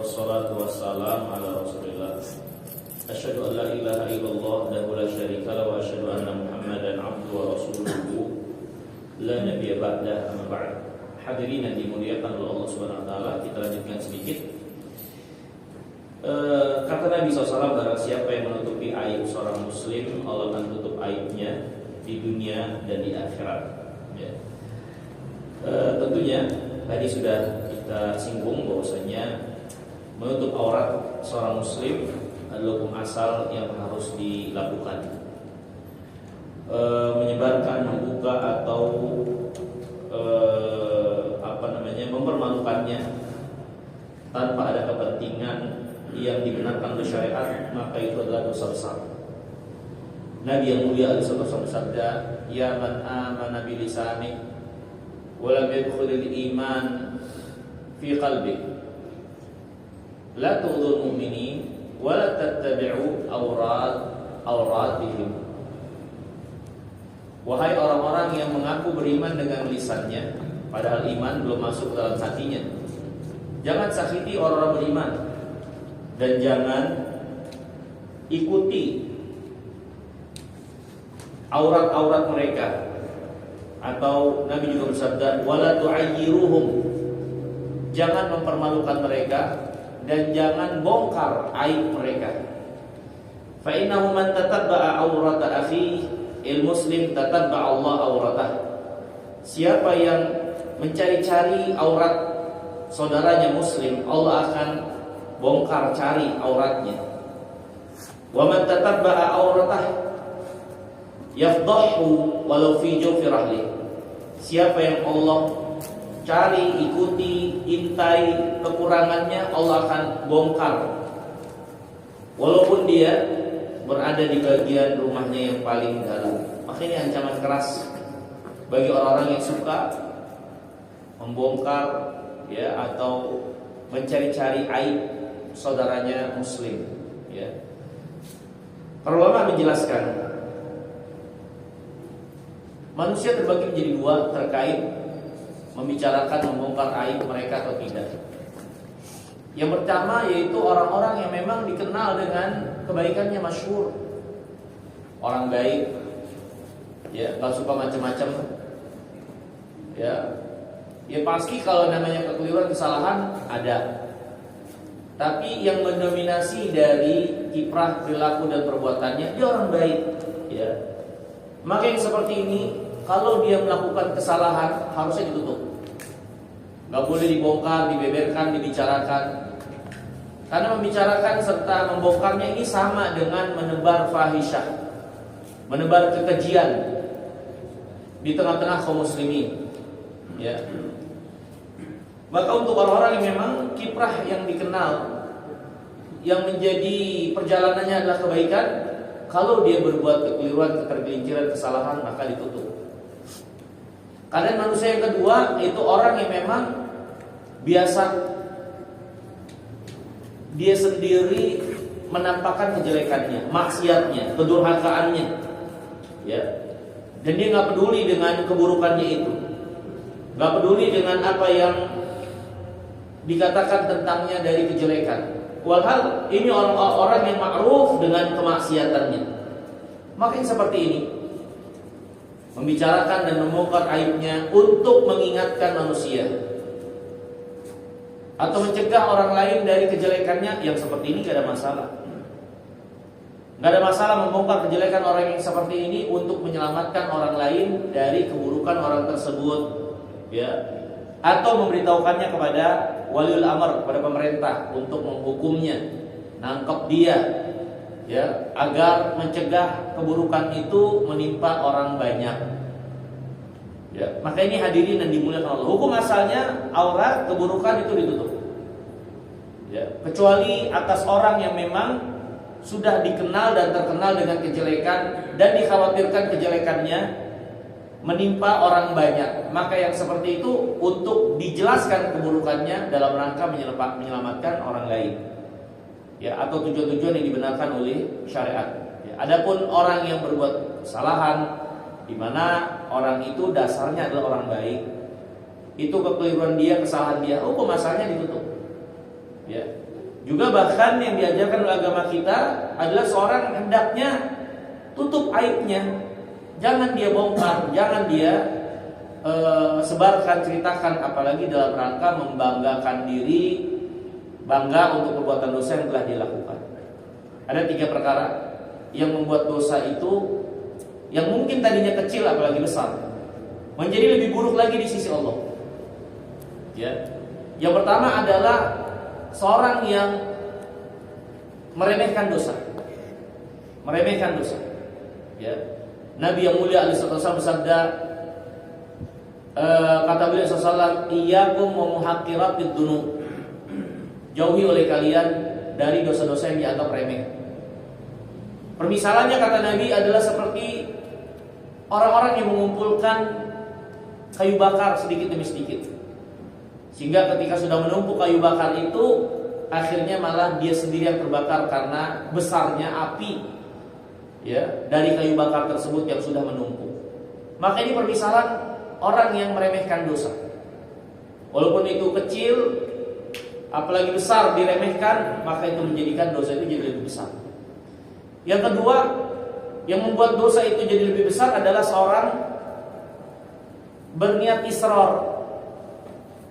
Wassalatu wassalamu ala Rasulillah. Asyhadu an la ilaha illallah wahdahu la syarika lahu wa asyhadu anna Muhammadan abduhu wa rasuluhu la nabiyya ba'dah, amma ba'd. Hadirin yang dimuliakan oleh Allah Subhanahu wa taala, kita lanjutkan sedikit. Kata Nabi SAW, barang siapa yang menutupi aib seorang muslim, Allah akan tutup aibnya di dunia dan di akhirat. Ya. Tentunya tadi sudah kita singgung bahwasanya menutup aurat seorang muslim adalah hukum asal yang harus dilakukan. Menyebarkan, membuka atau mempermalukannya tanpa ada kepentingan yang dibenarkan oleh syariat, maka itu adalah dosa besar. Nabi yang mulia alaihi wasallam bersabda, "Ya man amana bi lisani wa lam yadkhulil iman fi qalbi, la tu'dhul mu'minin wa la tattabi'u awratihim." Wahai orang-orang yang mengaku beriman dengan lisannya, padahal iman belum masuk ke dalam hatinya, jangan sakiti orang-orang beriman dan jangan ikuti aurat-aurat mereka. Atau Nabi juga bersabda, wala tu'ayyiruhum, jangan mempermalukan mereka dan jangan bongkar aib mereka. Fa innahu man tatabba'a aurata akhihi al-muslim tatabba'a Allah auratah. Siapa yang mencari-cari aurat saudaranya muslim, Allah akan bongkar cari auratnya. Wa man tatabba'a auratah yafdahu walau fi jawfi rahli. Siapa yang Allah cari, ikuti, intai kekurangannya, Allah akan bongkar walaupun dia berada di bagian rumahnya yang paling dalam. Maka ini ancaman keras bagi orang-orang yang suka membongkar atau mencari-cari aib saudaranya muslim. Para ulama menjelaskan, manusia terbagi menjadi dua terkait membicarakan membongkar aib mereka atau tidak. Yang pertama yaitu orang-orang yang memang dikenal dengan kebaikannya, masyhur, orang baik, gak suka macam-macam. Ya pasti kalau namanya kekeliruan, kesalahan ada. Tapi yang mendominasi dari kiprah perilaku dan perbuatannya, dia orang baik. Maka yang seperti ini, kalau dia melakukan kesalahan, harusnya ditutup. Gak boleh dibongkar, dibeberkan, dibicarakan. Karena membicarakan serta membongkarnya ini sama dengan menebar fahisyah, menebar kekejian di tengah-tengah kaum muslimin. Maka untuk orang-orang yang memang kiprah yang dikenal, yang menjadi perjalanannya adalah kebaikan, kalau dia berbuat kekeliruan, ketergelinciran, kesalahan, maka ditutup. Karena manusia yang kedua itu orang yang memang biasa dia sendiri menampakkan kejelekannya, maksiatnya, kedurhakaannya, dan dia nggak peduli dengan keburukannya itu, nggak peduli dengan apa yang dikatakan tentangnya dari kejelekan. Walhal ini orang-orang yang ma'ruf dengan kemaksiatannya. Maka yang seperti ini, membicarakan dan membongkar aibnya untuk mengingatkan manusia atau mencegah orang lain dari kejelekannya, yang seperti ini gak ada masalah. Gak ada masalah membongkar kejelekan orang yang seperti ini untuk menyelamatkan orang lain dari keburukan orang tersebut, atau memberitahukannya kepada waliul amr, kepada pemerintah untuk menghukumnya, nangkep dia, agar mencegah keburukan itu menimpa orang banyak. Maka ini hadirin dan dimuliakan Allah, hukum asalnya aurat keburukan itu ditutup. Kecuali atas orang yang memang sudah dikenal dan terkenal dengan kejelekan dan dikhawatirkan kejelekannya menimpa orang banyak, maka yang seperti itu untuk dijelaskan keburukannya dalam rangka menyelamatkan orang lain, atau tujuan-tujuan yang dibenarkan oleh syariat. Adapun orang yang berbuat kesalahan, di mana orang itu dasarnya adalah orang baik, itu kekeliruan dia, kesalahan dia, hukum asalnya ditutup. Ya. Juga bahkan yang diajarkan oleh agama kita adalah seorang hendaknya tutup aibnya. Jangan dia bongkar, jangan dia sebarkan, ceritakan, apalagi dalam rangka membanggakan diri, bangga untuk perbuatan dosa yang telah dilakukan. Ada 3 perkara yang membuat dosa itu yang mungkin tadinya kecil apalagi besar menjadi lebih buruk lagi di sisi Allah. Ya. Yang pertama adalah seorang yang meremehkan dosa. Meremehkan dosa. Ya. Nabi yang mulia alaihi wasallam bersabda, kata beliau sallallahu iyyakum wa muhaqqiratid dzunub. Jauhi oleh kalian dari dosa-dosa yang dianggap remeh. Permisalannya kata Nabi adalah seperti orang-orang yang mengumpulkan kayu bakar sedikit demi sedikit. Sehingga ketika sudah menumpuk kayu bakar itu, akhirnya malah dia sendiri yang terbakar karena besarnya api, ya, dari kayu bakar tersebut yang sudah menumpuk. Maka ini permisalan orang yang meremehkan dosa. Walaupun itu kecil, apalagi besar diremehkan, maka itu menjadikan dosa itu jadi lebih besar. Yang kedua, yang membuat dosa itu jadi lebih besar adalah seorang berniat israr,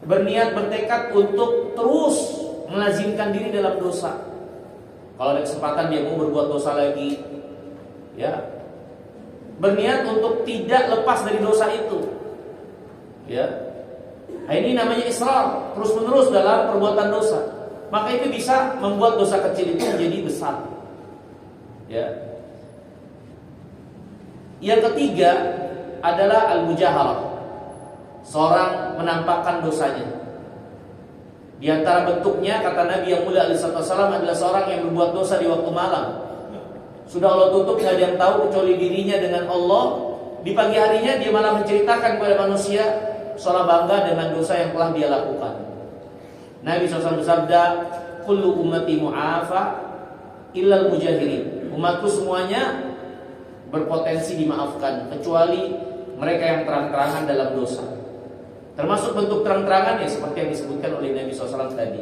berniat bertekad untuk terus melazimkan diri dalam dosa. Kalau ada kesempatan dia mau berbuat dosa lagi, ya, berniat untuk tidak lepas dari dosa itu, ya. Nah, ini namanya israr, terus menerus dalam perbuatan dosa. Maka itu bisa membuat dosa kecil itu menjadi besar, ya. Yang ketiga adalah al-mujaharah, seorang menampakkan dosanya. Di antara bentuknya kata Nabi yang mulia alaihi wasallam adalah seorang yang berbuat dosa di waktu malam. Sudah Allah tutup, tidak ada yang tahu kecuali dirinya dengan Allah. Di pagi harinya dia malah menceritakan kepada manusia seolah bangga dengan dosa yang telah dia lakukan. Nabi SAW bersabda, kullu ummati mu'afa illal mujahirin. Umatku semuanya berpotensi dimaafkan kecuali mereka yang terang-terangan dalam dosa. Termasuk bentuk terang-terangan ya seperti yang disebutkan oleh Nabi SAW tadi.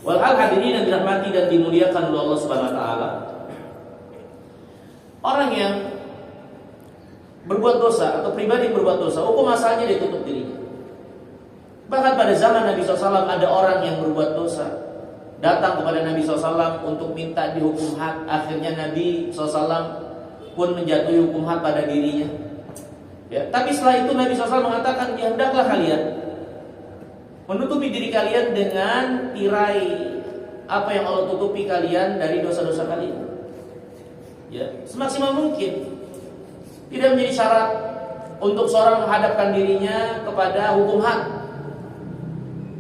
Walhal hadirin yang dirahmati dan dimuliakan oleh Allah Subhanahu Wa Taala, orang yang berbuat dosa atau pribadi yang berbuat dosa, hukum asalnya dia tutup dirinya. Bahkan pada zaman Nabi SAW ada orang yang berbuat dosa, datang kepada Nabi SAW untuk minta dihukum had. Akhirnya Nabi SAW pun menjatuhi hukum had pada dirinya, ya. Tapi setelah itu Nabi SAW mengatakan, ya hendaklah kalian menutupi diri kalian dengan tirai apa yang Allah tutupi kalian dari dosa-dosa kalian, ya, semaksimal mungkin. Tidak menjadi syarat untuk seorang menghadapkan dirinya kepada hukum had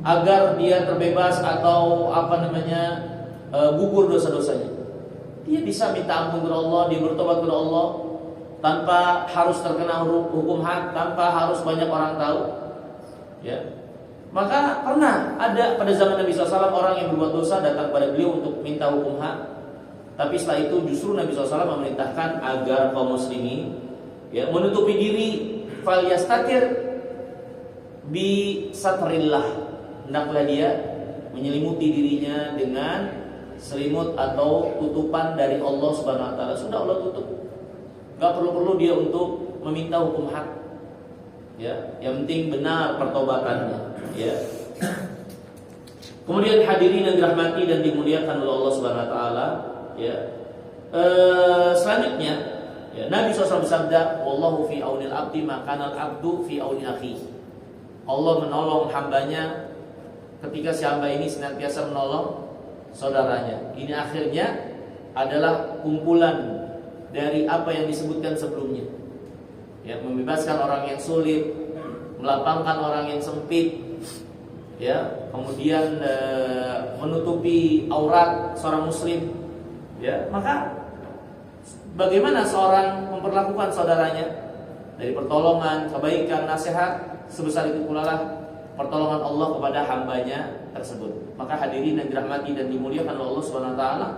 agar dia terbebas atau gugur dosa-dosanya. Dia bisa minta ampun kepada Allah, dia bertobat kepada Allah tanpa harus terkena hukum had, tanpa harus banyak orang tahu, ya. Maka pernah ada pada zaman Nabi SAW orang yang berbuat dosa datang pada beliau untuk minta hukum had. Tapi setelah itu justru Nabi SAW memerintahkan agar kaum muslimin, ya, menutupi diri, fal yastatir bi satrillah. Hendaklah dia menyelimuti dirinya dengan selimut atau tutupan dari Allah Subhanahu Wa Taala. Sudah Allah tutup, gak perlu dia untuk meminta hukum had, ya. Yang penting benar pertobatannya, ya. Kemudian hadirin yang dirahmati dan dimuliakan oleh Allah Subhanahu Wa Taala, ya. Selanjutnya, ya, Nabi SAW bersabda, wallahu fi aunil abdi maka al-abdu fi auni akhi. Allah menolong hambanya ketika si hamba ini senantiasa menolong saudaranya. Ini akhirnya adalah kumpulan dari apa yang disebutkan sebelumnya, ya, membebaskan orang yang sulit, melapangkan orang yang sempit, ya, kemudian menutupi aurat seorang muslim, ya. Maka bagaimana seorang memperlakukan saudaranya dari pertolongan, kebaikan, nasihat, sebesar itu pula lah pertolongan Allah kepada hambanya tersebut. Maka hadirin yang dirahmati dan dimuliakan oleh Allah Subhanahu Wa Taala,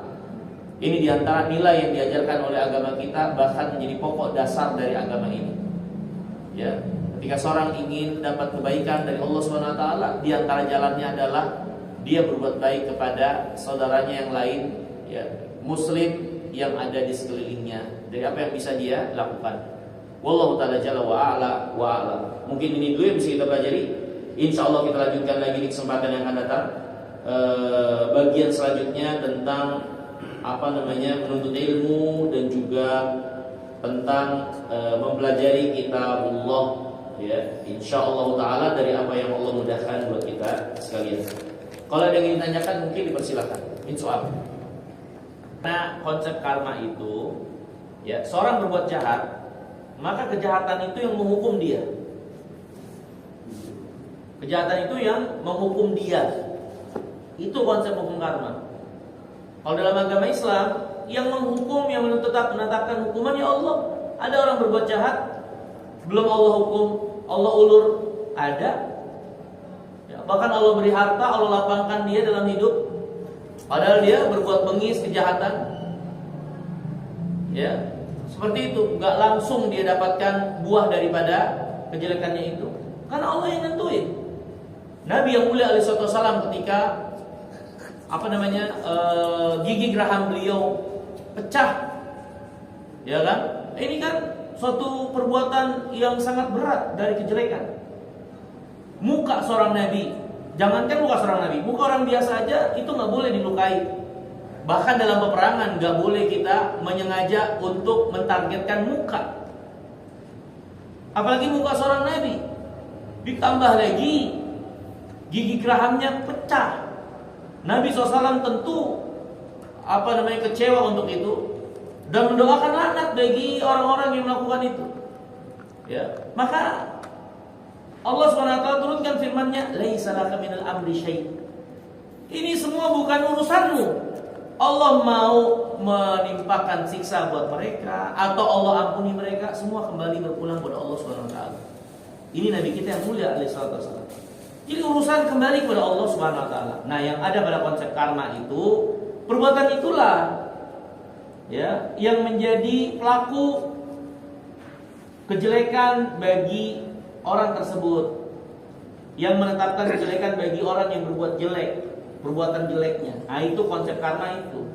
ini diantara nilai yang diajarkan oleh agama kita, bahkan menjadi pokok dasar dari agama ini, ya. Ketika seorang ingin dapat kebaikan dari Allah Subhanahu Wa Taala, diantara jalannya adalah dia berbuat baik kepada saudaranya yang lain, ya, muslim yang ada di sekelilingnya, dari apa yang bisa dia lakukan. Wallahu ta'ala jalla wa a'la wa a'la. Mungkin ini dulu yang bisa kita pelajari. Insyaallah kita lanjutkan lagi di kesempatan yang akan datang. Bagian selanjutnya tentang menuntut ilmu dan juga tentang mempelajari kitabullah, ya, insyaallah taala dari apa yang Allah mudahkan buat kita sekalian. Kalau ada yang ingin ditanyakan mungkin dipersilakan. Soal. Nah, konsep karma itu, ya, seorang berbuat jahat, maka kejahatan itu yang menghukum dia. Kejahatan itu yang menghukum dia. Itu konsep hukum karma. Kalau dalam agama Islam, yang menghukum, yang menetapkan hukuman ya Allah. Ada orang berbuat jahat, belum Allah hukum, Allah ulur, ada. Ya, bahkan Allah beri harta, Allah lapangkan dia dalam hidup, padahal dia berbuat bengis, kejahatan. Ya, seperti itu, nggak langsung dia dapatkan buah daripada kejelekannya itu, karena Allah yang nentuin. Nabi yang mulia alaihissalam ketika gigi geraham beliau pecah, ya kan? Ini kan suatu perbuatan yang sangat berat dari kejelekan. Muka seorang nabi, jangankan muka seorang nabi, muka orang biasa aja itu nggak boleh dilukai. Bahkan dalam peperangan nggak boleh kita menyengaja untuk mentargetkan muka, apalagi muka seorang nabi. Ditambah lagi gigi gerahamnya pecah. Nabi SAW tentu kecewa untuk itu dan mendoakan laknat bagi orang-orang yang melakukan itu. Ya, maka Allah SWT turunkan firman-Nya, "Laisa laka minal amri syai'." Ini semua bukan urusanmu. Allah mau menimpakan siksa buat mereka atau Allah ampuni mereka, semua kembali berpulang kepada Allah SWT. Ini Nabi kita yang mulia alaihi wasallam. Jadi urusan kembali kepada Allah Subhanahu wa taala. Nah, yang ada pada konsep karma itu, perbuatan itulah, ya, yang menjadi pelaku kejelekan bagi orang tersebut, yang menetapkan kejelekan bagi orang yang berbuat jelek, perbuatan jeleknya. Nah, itu konsep karma itu.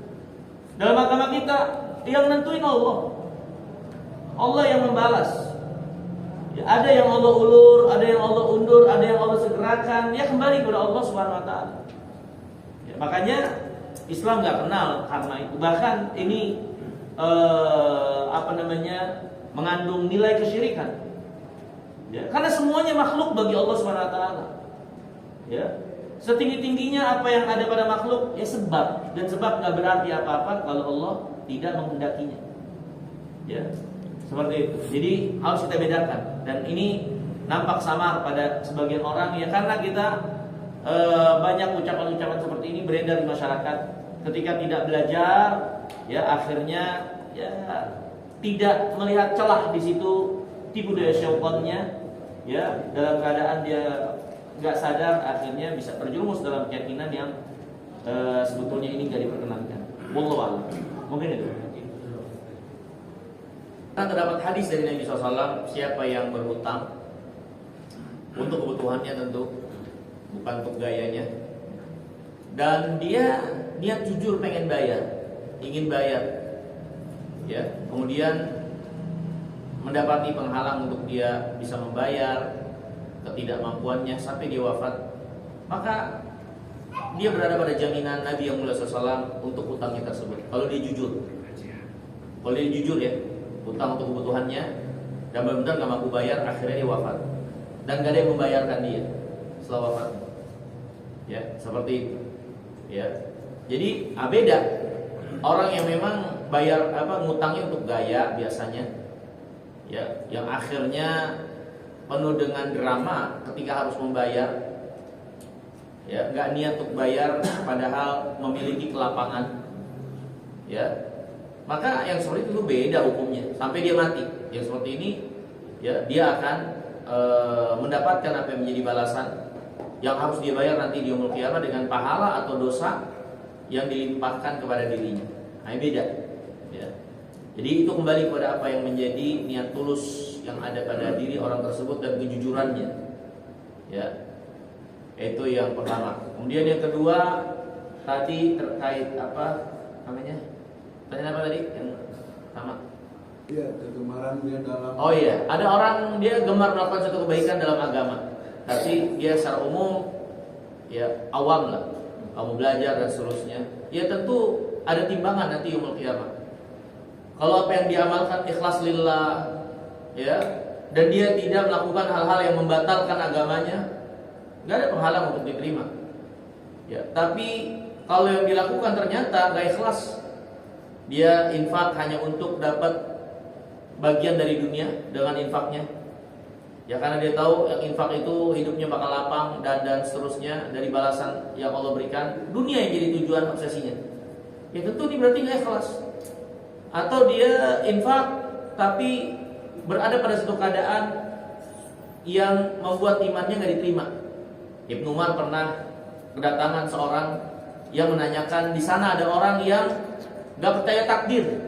Dalam agama kita yang nentuin Allah. Allah yang membalas. Ya, ada yang Allah ulur, ada yang Allah undur, ada yang Allah segerakan. Ya, kembali kepada Allah Subhanahu wa taala. Ya, makanya Islam nggak kenal karma itu. Bahkan ini mengandung nilai kesyirikan. Ya, karena semuanya makhluk bagi Allah Subhanahu wa taala. Ya. Setinggi-tingginya apa yang ada pada makhluk ya sebab, dan sebab nggak berarti apa-apa kalau Allah tidak menghendakinya. Ya. Seperti itu. Jadi harus kita bedakan. Dan ini nampak samar pada sebagian orang, ya, karena kita banyak ucapan-ucapan seperti ini beredar di masyarakat. Ketika tidak belajar, ya, akhirnya ya tidak melihat celah di situ, tipu daya syaitannya, ya, dalam keadaan dia nggak sadar, akhirnya bisa terjerumus dalam keyakinan yang sebetulnya ini nggak diperkenankan. Wallahu a'lam. Mungkin itu. Karena terdapat hadis dari Nabi SAW, siapa yang berhutang untuk kebutuhannya tentu, bukan untuk gayanya, dan dia niat jujur pengen bayar, ingin bayar, ya, kemudian mendapati penghalang untuk dia bisa membayar, ketidakmampuannya sampai dia wafat, maka dia berada pada jaminan Nabi yang mulia SAW untuk hutangnya tersebut. Kalau dia jujur, ya, hutang untuk kebutuhannya dan benar-benar gak mampu bayar, akhirnya dia wafat dan gak ada yang membayarkan dia setelah wafat. Ya, seperti itu. Ya, jadi beda orang yang memang bayar ngutangnya untuk gaya biasanya, ya, yang akhirnya penuh dengan drama ketika harus membayar, ya, nggak niat untuk bayar padahal memiliki kelapangan, ya, maka yang seperti itu beda hukumnya sampai dia mati. Yang seperti ini, ya, dia akan mendapatkan apa yang menjadi balasan yang harus dia bayar nanti di yaumul qiyamah dengan pahala atau dosa yang dilimpahkan kepada dirinya. Nah, beda, ya. Jadi itu kembali kepada apa yang menjadi niat tulus yang ada pada diri orang tersebut dan kejujurannya, ya. Itu yang pertama. Kemudian yang kedua tadi terkait apa namanya? Tanya apa tadi? Yang pertama. Iya, kegemaran dia dalam. Oh iya, ada orang dia gemar melakukan suatu kebaikan dalam agama, tapi dia secara umum ya awam lah, kamu belajar dan seterusnya. Ya tentu ada timbangan nanti yaumul qiyamah. Kalau apa yang diamalkan ikhlas lillah, ya, dan dia tidak melakukan hal-hal yang membatalkan agamanya, nggak ada penghalang untuk diterima. Ya, tapi kalau yang dilakukan ternyata nggak ikhlas, dia infak hanya untuk dapat bagian dari dunia dengan infaknya, ya karena dia tahu yang infak itu hidupnya bakal lapang dan seterusnya dari balasan yang Allah berikan, dunia yang jadi tujuan obsesinya. Ya tentu ini berarti nggak ikhlas. Atau dia infak tapi berada pada suatu keadaan yang membuat imannya nggak diterima. Ibnu Umar pernah kedatangan seorang yang menanyakan, di sana ada orang yang nggak percaya takdir.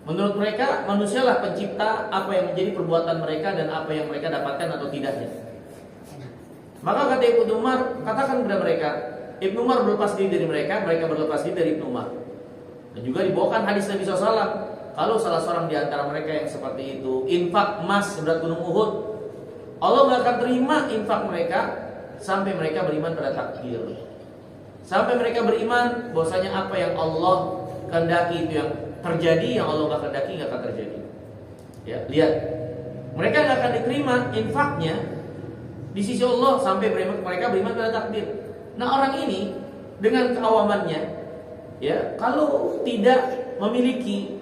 Menurut mereka manusialah pencipta apa yang menjadi perbuatan mereka dan apa yang mereka dapatkan atau tidaknya. Maka kata Ibnu Umar, katakan kepada mereka, Ibnu Umar berlepas diri dari mereka berlepas diri dari Ibnu Umar. Dan juga dibawakan hadis Nabi SAW, kalau salah seorang di antara mereka yang seperti itu infak emas seberat gunung Uhud, Allah gak akan terima infak mereka sampai mereka beriman pada takdir. Sampai mereka beriman bahwasanya apa yang Allah kehendaki itu yang terjadi, yang Allah gak kehendaki gak akan terjadi. Ya, lihat, mereka gak akan diterima infaknya di sisi Allah sampai mereka beriman pada takdir. Nah orang ini dengan keawamannya, ya, kalau tidak memiliki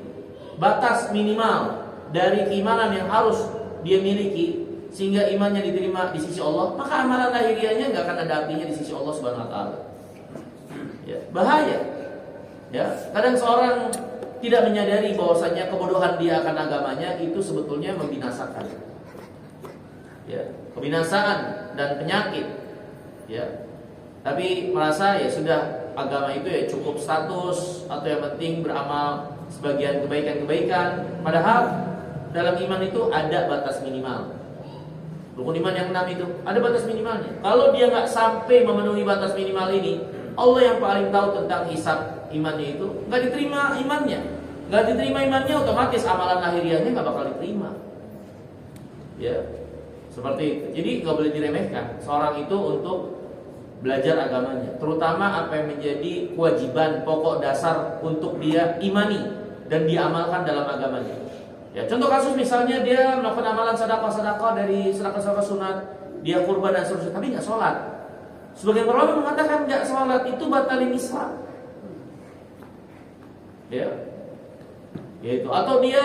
batas minimal dari keimanan yang harus dia miliki sehingga imannya diterima di sisi Allah, maka amalan lahiriahnya nggak akan ada artinya di sisi Allah Subhanahu Wa Taala. Ya, bahaya. Ya, kadang seorang tidak menyadari bahwasanya kebodohan dia akan agamanya itu sebetulnya membinasakan. Ya, kebinasaan dan penyakit. Ya, tapi merasa ya sudah agama itu ya cukup status atau yang penting beramal sebagian kebaikan-kebaikan. Padahal dalam iman itu ada batas minimal. Rukun iman yang 6 itu ada batas minimalnya. Kalau dia nggak sampai memenuhi batas minimal ini, Allah yang paling tahu tentang hisab imannya itu, nggak diterima imannya. Nggak diterima imannya, otomatis amalan lahiriahnya nggak bakal diterima. Ya, seperti itu. Jadi nggak boleh diremehkan seorang itu untuk belajar agamanya, terutama apa yang menjadi kewajiban pokok dasar untuk dia imani dan diamalkan dalam agamanya. Ya, contoh kasus misalnya dia melakukan amalan sedekah dari sedekah sunat, dia kurban dan seterusnya, tapi nggak sholat. Sebagian ulama mengatakan nggak sholat itu batalin Islam. Ya, yaitu atau dia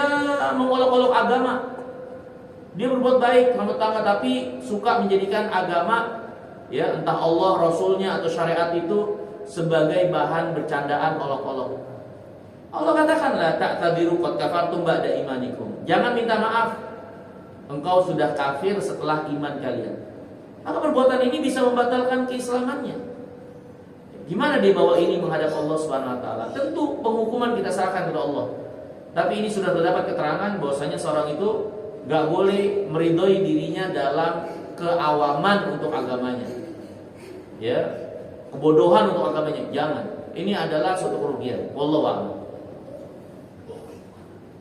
mengolok-olok agama, dia berbuat baik sama tetangga tapi suka menjadikan agama, ya entah Allah, Rasulnya atau syariat itu sebagai bahan bercandaan, olok-olok. Allah katakan la ta'tadiru qad kafartum ba'da imanikum. Jangan minta maaf, engkau sudah kafir setelah iman kalian. Maka perbuatan ini bisa membatalkan keislamannya. Gimana dia bawa ini menghadap Allah Subhanahu wa taala? Tentu penghukuman kita serahkan kepada Allah. Tapi ini sudah terdapat keterangan bahwasanya seorang itu enggak boleh meridhoi dirinya dalam keawaman untuk agamanya. Ya, kebodohan untuk agamanya, jangan. Ini adalah suatu kerugian. Wallahu a'lam.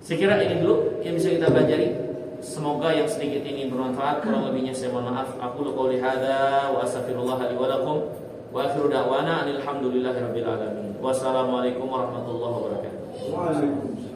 Saya kira ini dulu yang bisa kita pelajari. Semoga yang sedikit ini bermanfaat. Kurang lebihnya saya mohon maaf. Aku qouli hadza wa astaghfirullah li wa lakum wa akhiru da'wana alhamdulillahirabbil alamin. Wassalamualaikum warahmatullahi wabarakatuh. Waalaikumsalam.